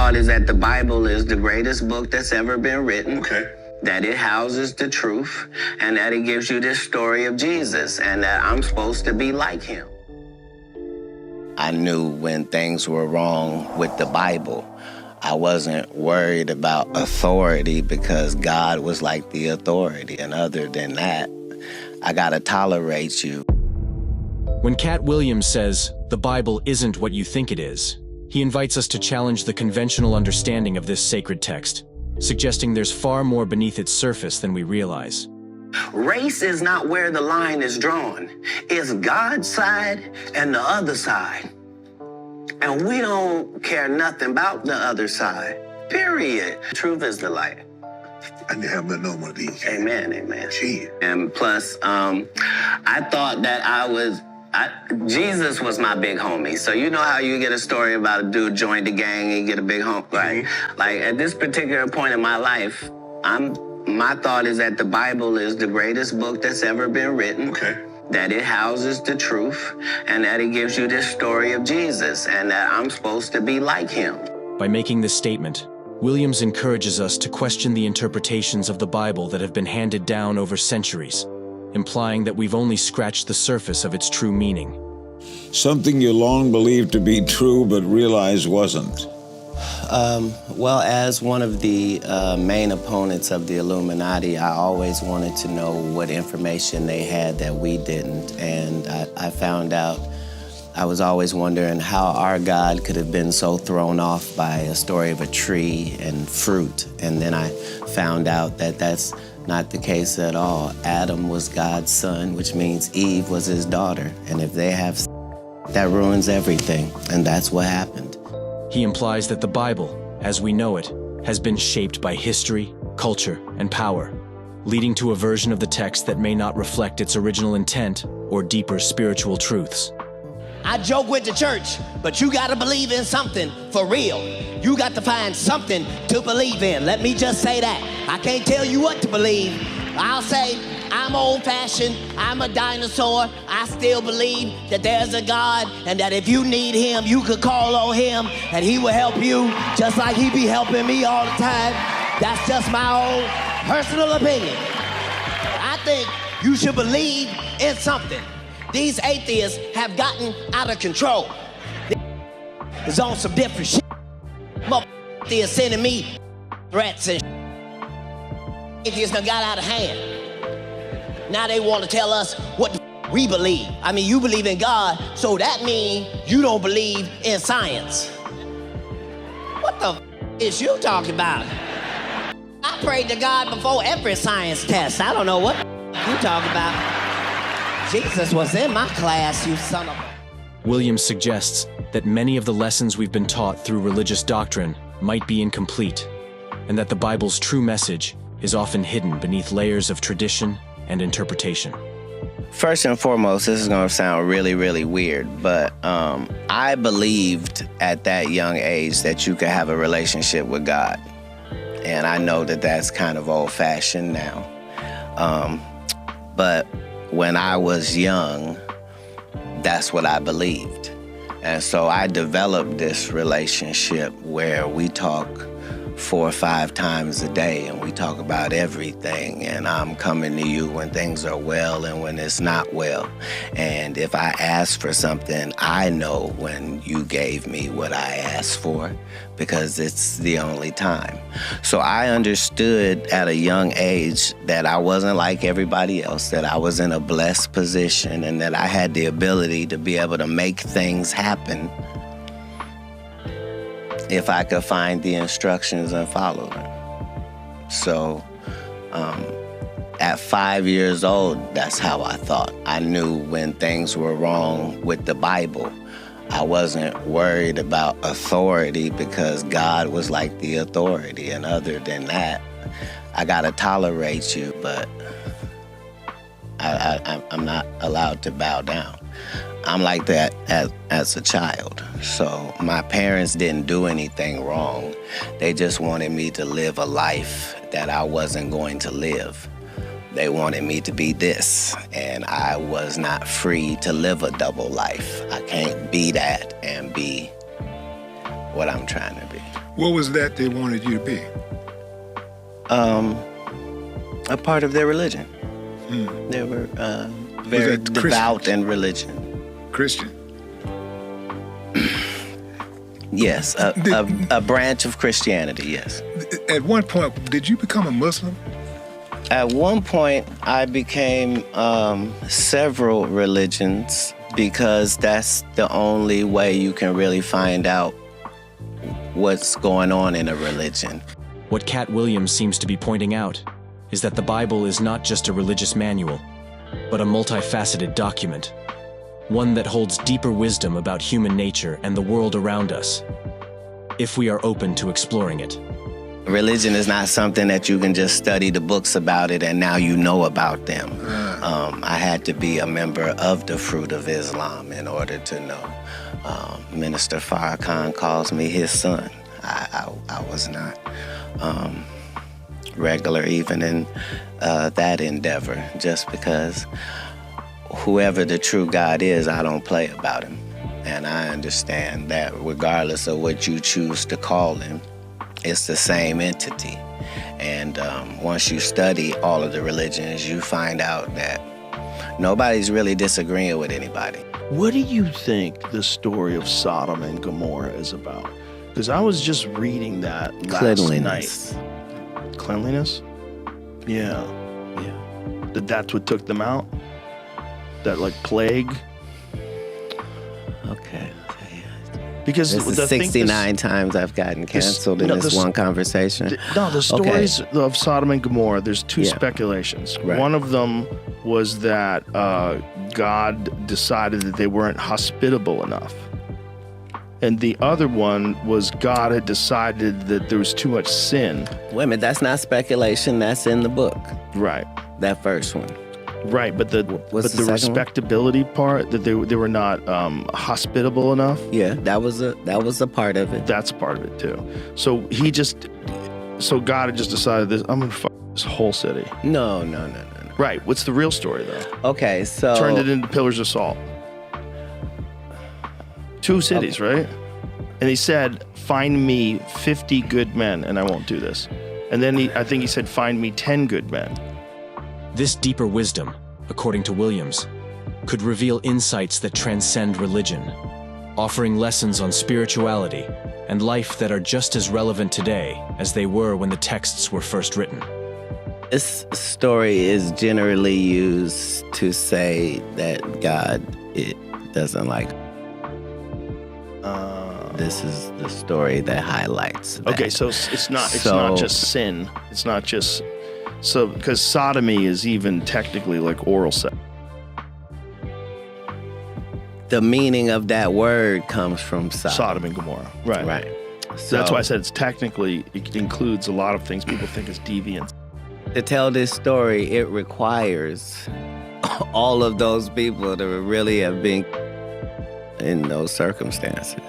thought is that the Bible is the greatest book that's ever been written. Okay. That it houses the truth, and that it gives you this story of Jesus, and that I'm supposed to be like him. I knew when things were wrong with the Bible. I wasn't worried about authority because God was like the authority. And other than that, I gotta tolerate you. When Katt Williams says, "The Bible isn't what you think it is," he invites us to challenge the conventional understanding of this sacred text, suggesting there's far more beneath its surface than we realize. Race is not where the line is drawn. It's God's side and the other side. And we don't care nothing about the other side, period. Truth is the light. I didn't have nothing on one of these. Amen, amen. Gee. And plus, I thought that Jesus was my big homie. So you know how you get a story about a dude joined the gang and you get a big homie, right? Like at this particular point in my life, my thought is that the Bible is the greatest book that's ever been written. Okay. That it houses the truth, and that it gives you this story of Jesus, and that I'm supposed to be like him. By making this statement, Williams encourages us to question the interpretations of the Bible that have been handed down over centuries, implying that we've only scratched the surface of its true meaning. Something you long believed to be true but realized wasn't. Well, as one of the main opponents of the Illuminati, I always wanted to know what information they had that we didn't. And I found out, I was always wondering how our God could have been so thrown off by a story of a tree and fruit. And then I found out that that's not the case at all. Adam was God's son, which means Eve was his daughter. And if they have, that ruins everything. And that's what happened. He implies that the Bible, as we know it, has been shaped by history, culture, and power, leading to a version of the text that may not reflect its original intent or deeper spiritual truths. I joke with the church, but you gotta believe in something for real. You got to find something to believe in. Let me just say that. I can't tell you what to believe. I'll say, I'm old-fashioned, I'm a dinosaur. I still believe that there's a God and that if you need him, you could call on him and he will help you just like he be helping me all the time. That's just my own personal opinion. I think you should believe in something. These atheists have gotten out of control. It's on some different shit. They're sending me threats and atheists done got out of hand. Now they want to tell us what we believe. I mean, you believe in God, so that means you don't believe in science. What the is you talking about? I prayed to God before every science test. I don't know what you talking about. Jesus was in my class, you son of a... Williams suggests that many of the lessons we've been taught through religious doctrine might be incomplete, and that the Bible's true message is often hidden beneath layers of tradition and interpretation. First and foremost, this is going to sound really, really weird, but I believed at that young age that you could have a relationship with God. And I know that that's kind of old-fashioned now. But when I was young, that's what I believed. And so I developed this relationship where we talk 4 or 5 times a day and we talk about everything, and I'm coming to you when things are well and when it's not well. And if I ask for something, I know when you gave me what I asked for because it's the only time. So I understood at a young age that I wasn't like everybody else, that I was in a blessed position and that I had the ability to be able to make things happen if I could find the instructions and follow them. So at 5 years old, that's how I thought. I knew when things were wrong with the Bible. I wasn't worried about authority because God was like the authority. And other than that, I gotta tolerate you, but I'm not allowed to bow down. I'm like that as a child. So my parents didn't do anything wrong. They just wanted me to live a life that I wasn't going to live. They wanted me to be this, and I was not free to live a double life. I can't be that and be what I'm trying to be. What was that they wanted you to be? A part of their religion. They were very that devout Christians? in religion. Christian. Yes, a branch of Christianity, yes. At one point, did you become a Muslim? At one point, I became several religions because that's the only way you can really find out what's going on in a religion. What Katt Williams seems to be pointing out is that the Bible is not just a religious manual, but a multifaceted document, one that holds deeper wisdom about human nature and the world around us, if we are open to exploring it. Religion is not something that you can just study the books about it and now you know about them. I had to be a member of the Fruit of Islam in order to know. Minister Farrakhan calls me his son. I was not regular even in that endeavor, just because whoever the true God is, I don't play about him. And I understand that regardless of what you choose to call him, it's the same entity. And once you study all of the religions, you find out that nobody's really disagreeing with anybody. What do you think the story of Sodom and Gomorrah is about? Because I was just reading that last Cleanliness. night. Cleanliness? Yeah. That's what took them out? That like plague? Okay. Because This is the thing 69 times I've gotten canceled in this one conversation. The stories of Sodom and Gomorrah, there's two Yeah. speculations. Right. One of them was that God decided that they weren't hospitable enough. And the other one was God had decided that there was too much sin. Wait a minute, that's not speculation, that's in the book, Right. that first one. Right, but the What's the second one? respectability part, that they were not hospitable enough, Yeah, that was a part of it. that's part of it too. So God had just decided this, I'm gonna fuck this whole city. No. Right, what's the real story though? Okay, so Turned it into pillars of salt. 2 cities, right? And he said, find me 50 good men and I won't do this. And then I think he said, find me 10 good men. This deeper wisdom, according to Williams, could reveal insights that transcend religion, offering lessons on spirituality and life that are just as relevant today as they were when the texts were first written. this story is generally used to say that God doesn't like. This is the story that highlights that. Okay, so it's not So- just sin. It's not just so because sodomy is even technically like oral sex. The meaning of that word comes from Sodom and Gomorrah. Right. Right. So that's why I said it includes a lot of things people think is deviant. To tell this story, it requires all of those people to really have been in those circumstances.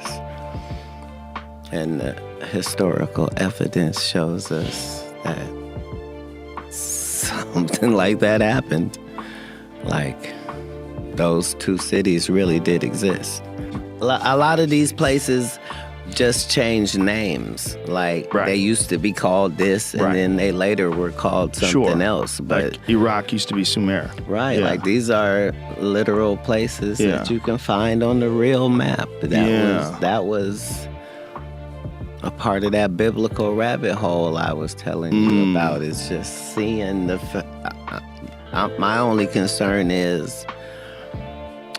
And the historical evidence shows us that something like that happened. Like, those 2 cities really did exist. A lot of these places just changed names. Like, Right. they used to be called this, and Right. then they later were called something else. But Like Iraq used to be Sumer. right, Yeah. like these are literal places Yeah. that you can find on the real map. Yeah. That was a part of that biblical rabbit hole I was telling you about. Is just seeing my only concern is,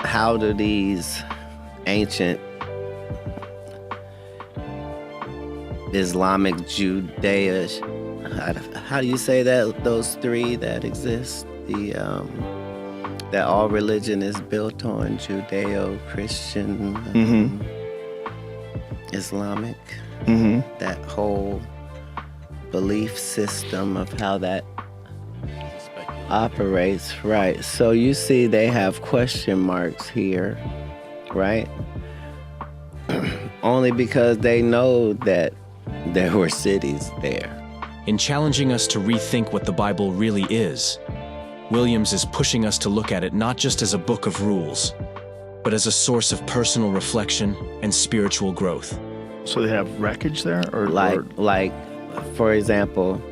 how do these ancient Islamic, Judea, how do you say that, those 3 that exist? That all religion is built on, Judeo-Christian, Islamic, that whole belief system of how that operates, right? So you see they have question marks here, right? Only because they know that there were cities there. In challenging us to rethink what the Bible really is, Williams is pushing us to look at it not just as a book of rules, but as a source of personal reflection and spiritual growth. So they have wreckage there, Like, for example,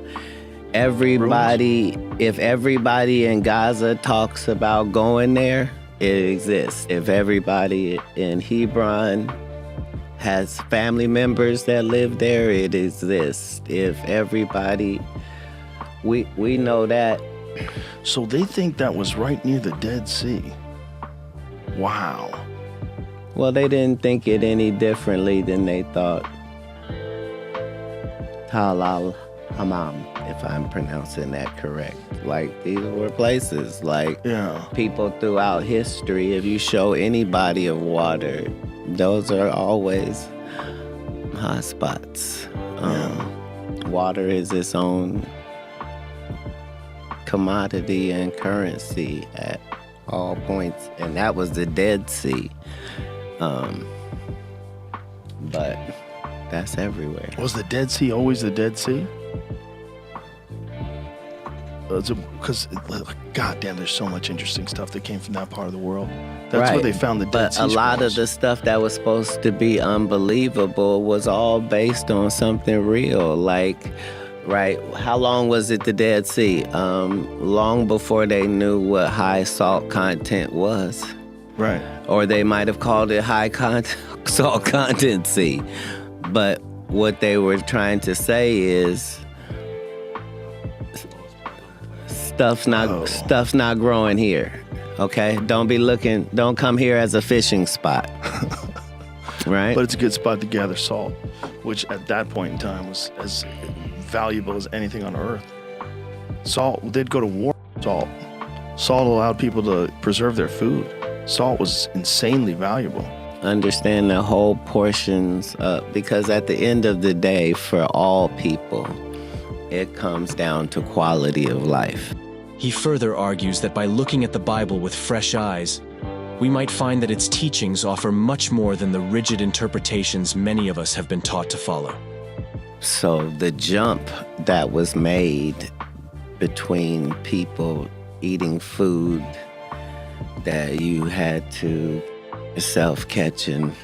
if everybody in Gaza talks about going there, it exists. If everybody in Hebron has family members that live there, it exists. If everybody, we know that. So they think that was right near the Dead Sea. Wow. Well, they didn't think it any differently than they thought. Tal al-Hammam, if I'm pronouncing that correct. Like, these were places, like, people throughout history, if you show any body of water, those are always hot spots. Water is its own commodity and currency at all points, and that was the Dead Sea. But that's everywhere. Was the Dead Sea always the Dead Sea? Because, goddamn, there's so much interesting stuff that came from that part of the world. That's where they found the Dead Sea But a lot Scrolls. of the stuff that was supposed to be unbelievable was all based on something real. Like, right, how long was it the Dead Sea? Long before they knew what high salt content was. Right. Or they might have called it salt content sea. But what they were trying to say is stuff's not growing here. Okay? Don't come here as a fishing spot. Right? But it's a good spot to gather salt, which at that point in time was as valuable as anything on earth. Salt, they'd go to war with salt. Salt allowed people to preserve their food. Salt was insanely valuable. Understand the whole portions, because at the end of the day, for all people, it comes down to quality of life. He further argues that by looking at the Bible with fresh eyes, we might find that its teachings offer much more than the rigid interpretations many of us have been taught to follow. So the jump that was made between people eating food that you had to self-catching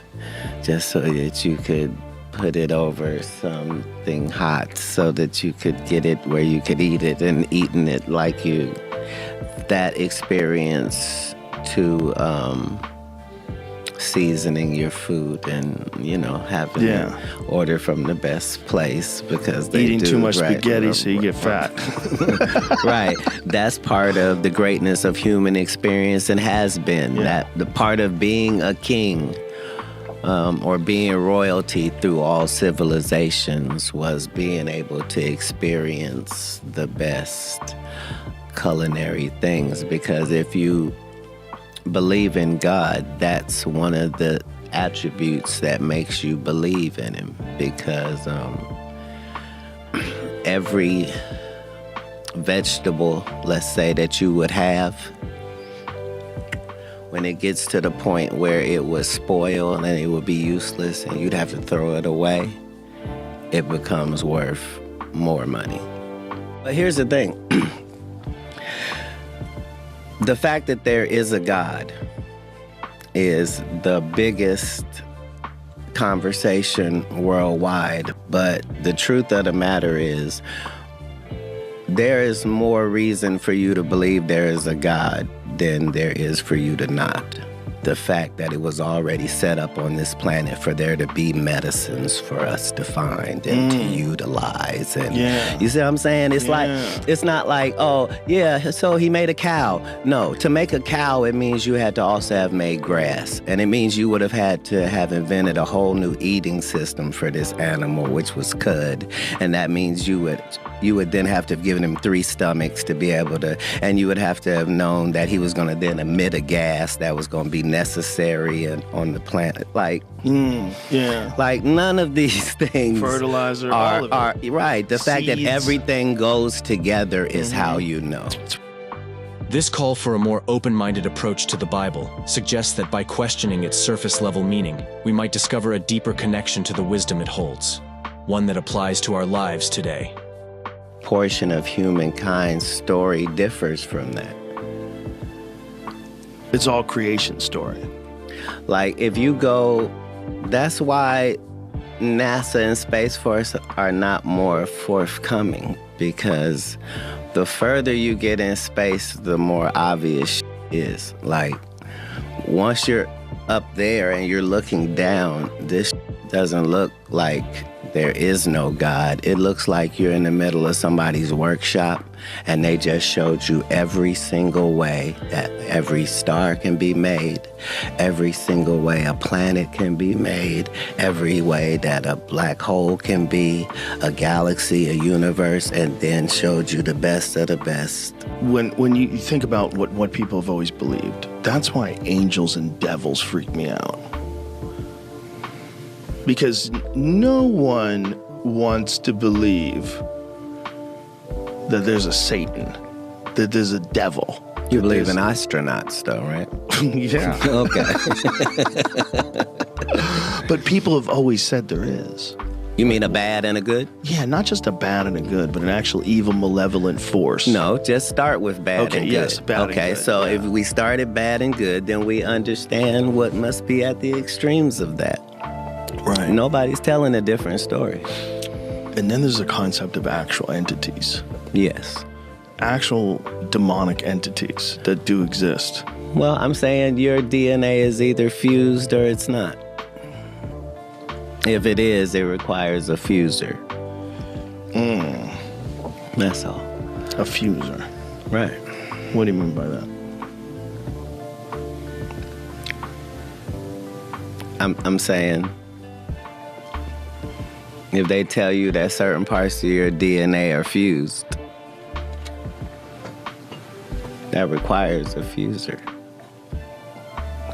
just so that you could put it over something hot so that you could get it where you could eat it, and eating it like you, that experience to seasoning your food and, having to order from the best place because they eating too much right, spaghetti so you get fat. Right. That's part of the greatness of human experience and has been. That the part of being a king or being royalty through all civilizations was being able to experience the best culinary things, because if you believe in God, that's one of the attributes that makes you believe in him, because every vegetable, let's say, that you would have, when it gets to the point where it would spoil and it would be useless and you'd have to throw it away, it becomes worth more money. But here's the thing. The fact that there is a God is the biggest conversation worldwide. But the truth of the matter is, there is more reason for you to believe there is a God than there is for you to not. The fact that it was already set up on this planet for there to be medicines for us to find and to utilize. And you see what I'm saying? It's like, it's not like, so he made a cow. No, to make a cow, it means you had to also have made grass. And it means you would have had to have invented a whole new eating system for this animal, which was cud. And that means you would then have to have given him 3 stomachs to be able to, and you would have to have known that he was going to then emit a gas that was going to be necessary on the planet. Like, like none of these things. Fertilizer, all of it. Right. The fact that Seeds. Everything goes together is how you know. This call for a more open-minded approach to the Bible suggests that by questioning its surface-level meaning, we might discover a deeper connection to the wisdom it holds, one that applies to our lives today. Portion of humankind's story differs from that. It's all creation story. Like, if you go, that's why NASA and Space Force are not more forthcoming, because the further you get in space, the more obvious is. Like, once you're up there and you're looking down, this doesn't look like there is no God. It looks like you're in the middle of somebody's workshop and they just showed you every single way that every star can be made, every single way a planet can be made, every way that a black hole can be, a galaxy, a universe, and then showed you the best of the best. When you think about what people have always believed, that's why angels and devils freak me out. Because no one wants to believe that there's a Satan, that there's a devil. You believe in astronauts, though, right? Yeah. Okay. But people have always said there is. You mean a bad and a good? Yeah, not just a bad and a good, but an actual evil, malevolent force. No, just start with bad Okay, and good. yes, bad and okay, good, so yeah. if we started bad and good, then we understand what must be at the extremes of that. Right. Nobody's telling a different story. And then there's the concept of actual entities. Yes. Actual demonic entities that do exist. Well, I'm saying your DNA is either fused or it's not. If it is, it requires a fuser. That's all. A fuser. Right. What do you mean by that? I'm saying, if they tell you that certain parts of your DNA are fused, that requires a fuser.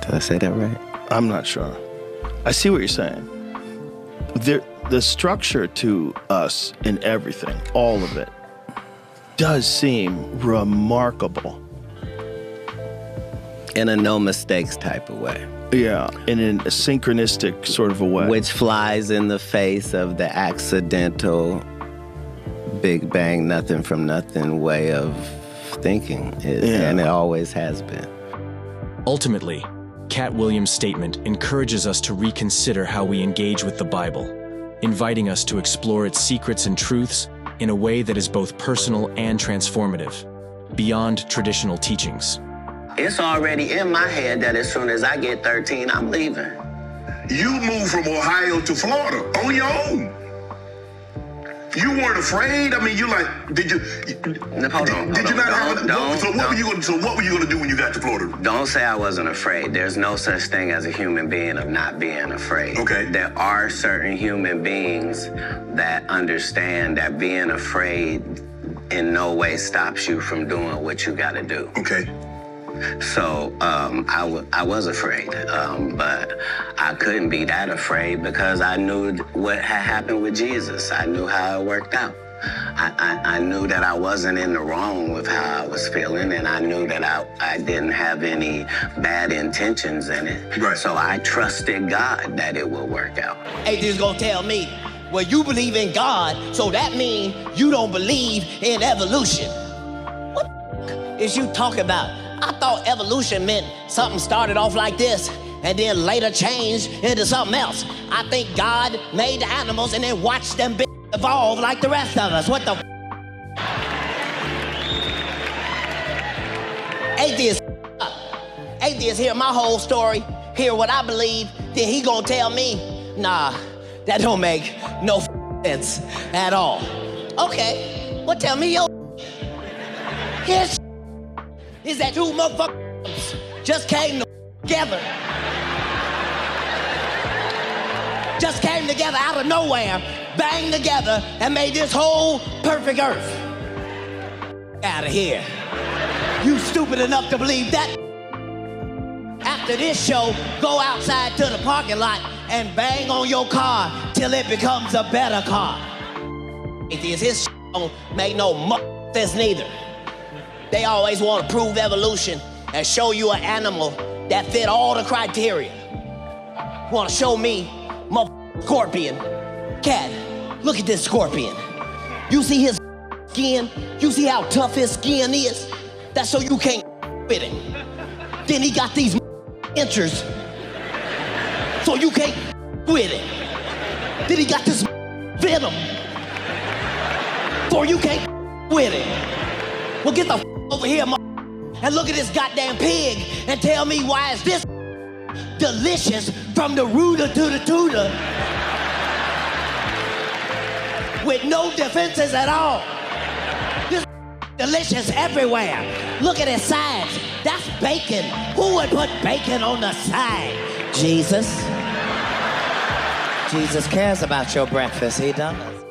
Did I say that right? I'm not sure. I see what you're saying. The structure to us in everything, all of it, does seem remarkable. In a no mistakes type of way. Yeah, in a synchronistic sort of a way. Which flies in the face of the accidental Big Bang, nothing from nothing way of thinking. And it always has been. Ultimately, Katt Williams' statement encourages us to reconsider how we engage with the Bible, inviting us to explore its secrets and truths in a way that is both personal and transformative, beyond traditional teachings. It's already in my head that as soon as I get 13, I'm leaving. You moved from Ohio to Florida on your own. You weren't afraid. I mean, you like, did you? Hold on. Did you not have? So what were you gonna do when you got to Florida? Don't say I wasn't afraid. There's no such thing as a human being of not being afraid. Okay. There are certain human beings that understand that being afraid in no way stops you from doing what you got to do. Okay. So I was afraid, but I couldn't be that afraid because I knew what had happened with Jesus. I knew how it worked out. I knew that I wasn't in the wrong with how I was feeling, and I knew that I didn't have any bad intentions in it. Right. So I trusted God that it would work out. Atheists gonna tell me, well, you believe in God, so that means you don't believe in evolution. What the is you talking about? I thought evolution meant something started off like this and then later changed into something else. I think God made the animals and then watched them evolve like the rest of us. What the Atheists hear my whole story, hear what I believe, then he gonna tell me, nah, that don't make no sense at all. Okay, well tell me your his is that two motherfuckers just came together. Just came together out of nowhere, banged together, and made this whole perfect earth. Out of here. You stupid enough to believe that? After this show, go outside to the parking lot and bang on your car till it becomes a better car. His don't make no sense neither. They always want to prove evolution and show you an animal that fit all the criteria. Want to show me scorpion. Cat, look at this scorpion. You see his skin? You see how tough his skin is? That's so you can't with him. Then he got these inches, so you can't with him. Then he got this venom. For you can't with it. Well, get the over here, and look at this goddamn pig and tell me why is this delicious from the rooter to the tutor with no defenses at all. This delicious everywhere. Look at his sides. That's bacon. Who would put bacon on the side? Jesus. Jesus cares about your breakfast. He does.